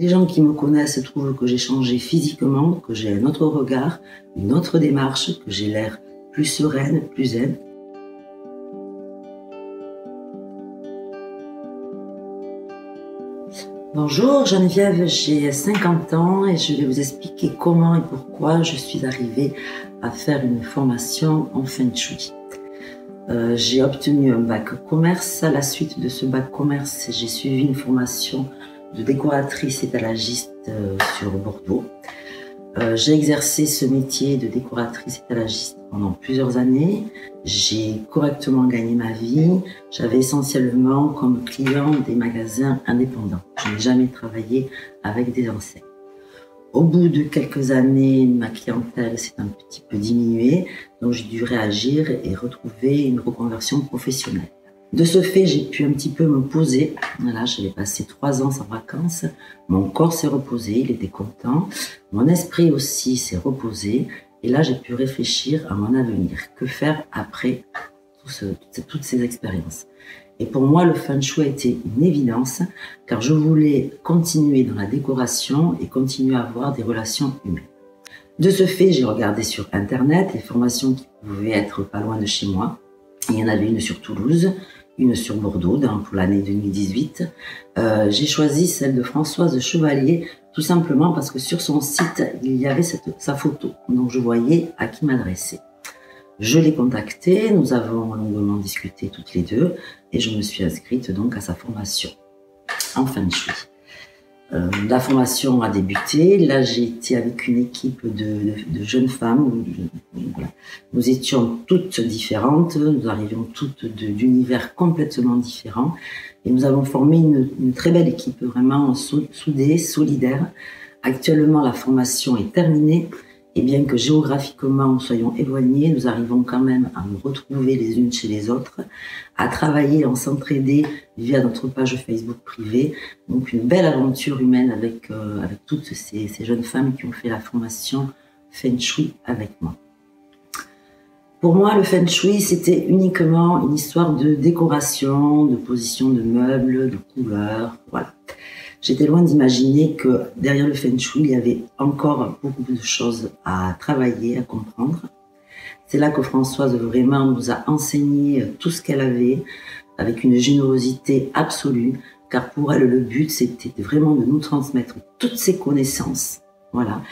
Les gens qui me connaissent trouvent que j'ai changé physiquement, que j'ai un autre regard, une autre démarche, que j'ai l'air plus sereine, plus zen. Bonjour Geneviève, j'ai 50 ans et je vais vous expliquer comment et pourquoi je suis arrivée à faire une formation en Feng Shui. J'ai obtenu un bac commerce. À la suite de ce bac commerce, j'ai suivi une formation de décoratrice étalagiste sur Bordeaux. J'ai exercé ce métier de décoratrice étalagiste pendant plusieurs années. J'ai correctement gagné ma vie. J'avais essentiellement comme client des magasins indépendants. Je n'ai jamais travaillé avec des enseignes. Au bout de quelques années, ma clientèle s'est un petit peu diminuée, donc j'ai dû réagir et retrouver une reconversion professionnelle. De ce fait, j'ai pu un petit peu me poser. Voilà, j'avais passé 3 ans sans vacances. Mon corps s'est reposé, il était content. Mon esprit aussi s'est reposé. Et là, j'ai pu réfléchir à mon avenir. Que faire après toutes ces expériences? Et pour moi, le Feng Shui a été une évidence, car je voulais continuer dans la décoration et continuer à avoir des relations humaines. De ce fait, j'ai regardé sur Internet les formations qui pouvaient être pas loin de chez moi. Il y en avait une sur Toulouse, une sur Bordeaux pour l'année 2018. J'ai choisi celle de Françoise Chevalier, tout simplement parce que sur son site, il y avait sa photo. Donc je voyais à qui m'adresser. Je l'ai contactée, nous avons longuement discuté toutes les deux et je me suis inscrite donc à sa formation en Feng Shui. La formation a débuté. Là, j'ai été avec une équipe de jeunes femmes. Voilà. Nous étions toutes différentes. Nous arrivions toutes d'univers complètement différents. Et nous avons formé une très belle équipe, vraiment soudée, solidaire. Actuellement, la formation est terminée. Et bien que géographiquement nous soyons éloignés, nous arrivons quand même à nous retrouver les unes chez les autres, à travailler, à s'entraider via notre page Facebook privée. Donc une belle aventure humaine avec toutes ces jeunes femmes qui ont fait la formation Feng Shui avec moi. Pour moi, le Feng Shui, c'était uniquement une histoire de décoration, de position de meubles, de couleurs, voilà. J'étais loin d'imaginer que derrière le Feng Shui, il y avait encore beaucoup de choses à travailler, à comprendre. C'est là que Françoise vraiment nous a enseigné tout ce qu'elle avait, avec une générosité absolue, car pour elle, le but, c'était vraiment de nous transmettre toutes ses connaissances, voilà,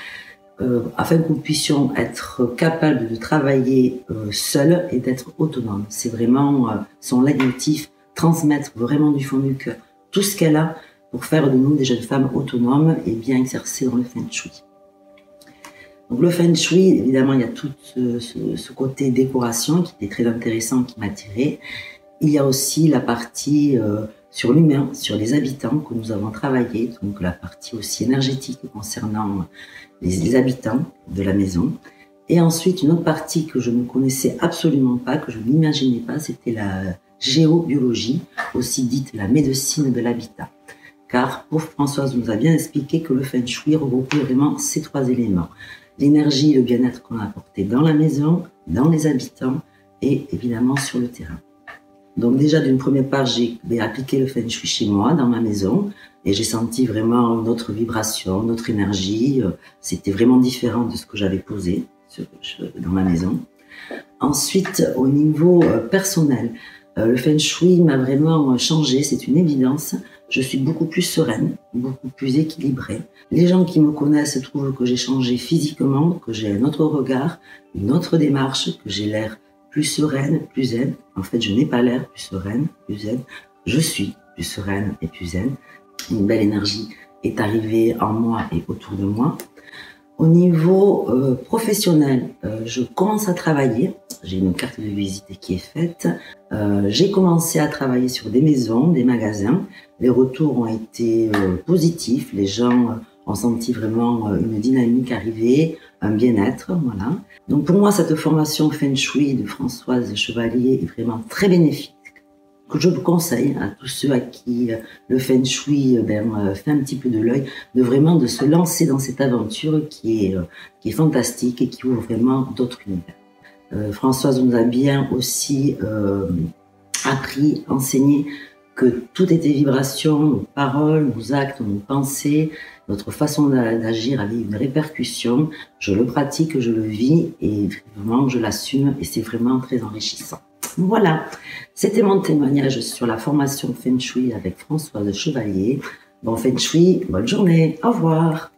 afin que nous puissions être capables de travailler seuls et d'être autonomes. C'est vraiment son leitmotiv, transmettre vraiment du fond du cœur tout ce qu'elle a, pour faire de nous des jeunes femmes autonomes et bien exercées dans le Feng Shui. Donc le Feng Shui, évidemment, il y a tout ce côté décoration qui était très intéressant, qui m'attirait. Il y a aussi la partie sur l'humain, sur les habitants que nous avons travaillé, donc la partie aussi énergétique concernant les habitants de la maison. Et ensuite, une autre partie que je ne connaissais absolument pas, que je n'imaginais pas, c'était la géobiologie, aussi dite la médecine de l'habitat. Car pour Françoise nous a bien expliqué que le Feng Shui regroupait vraiment ces 3 éléments. L'énergie et le bien-être qu'on a apporté dans la maison, dans les habitants et évidemment sur le terrain. Donc déjà d'une première part, j'ai appliqué le Feng Shui chez moi, dans ma maison, et j'ai senti vraiment notre vibration, notre énergie. C'était vraiment différent de ce que j'avais posé dans ma maison. Ensuite, au niveau personnel, le Feng Shui m'a vraiment changé, c'est une évidence. Je suis beaucoup plus sereine, beaucoup plus équilibrée. Les gens qui me connaissent trouvent que j'ai changé physiquement, que j'ai un autre regard, une autre démarche, que j'ai l'air plus sereine, plus zen. En fait, je n'ai pas l'air plus sereine, plus zen. Je suis plus sereine et plus zen. Une belle énergie est arrivée en moi et autour de moi. Au niveau professionnel, je commence à travailler. J'ai une carte de visite qui est faite. J'ai commencé à travailler sur des maisons, des magasins. Les retours ont été positifs. Les gens ont senti vraiment une dynamique arriver, un bien-être, voilà. Donc pour moi, cette formation Feng Shui de Françoise Chevalier est vraiment très bénéfique, que je vous conseille à tous ceux à qui le Feng Shui fait un petit peu de l'œil, de se lancer dans cette aventure qui est fantastique et qui ouvre vraiment d'autres univers. Françoise nous a bien aussi appris, enseigné que tout était vibration, nos paroles, nos actes, nos pensées, notre façon d'agir avait une répercussion. Je le pratique, je le vis et vraiment je l'assume et c'est vraiment très enrichissant. Voilà, c'était mon témoignage sur la formation Feng Shui avec Françoise Chevalier. Bon Feng Shui, bonne journée, au revoir.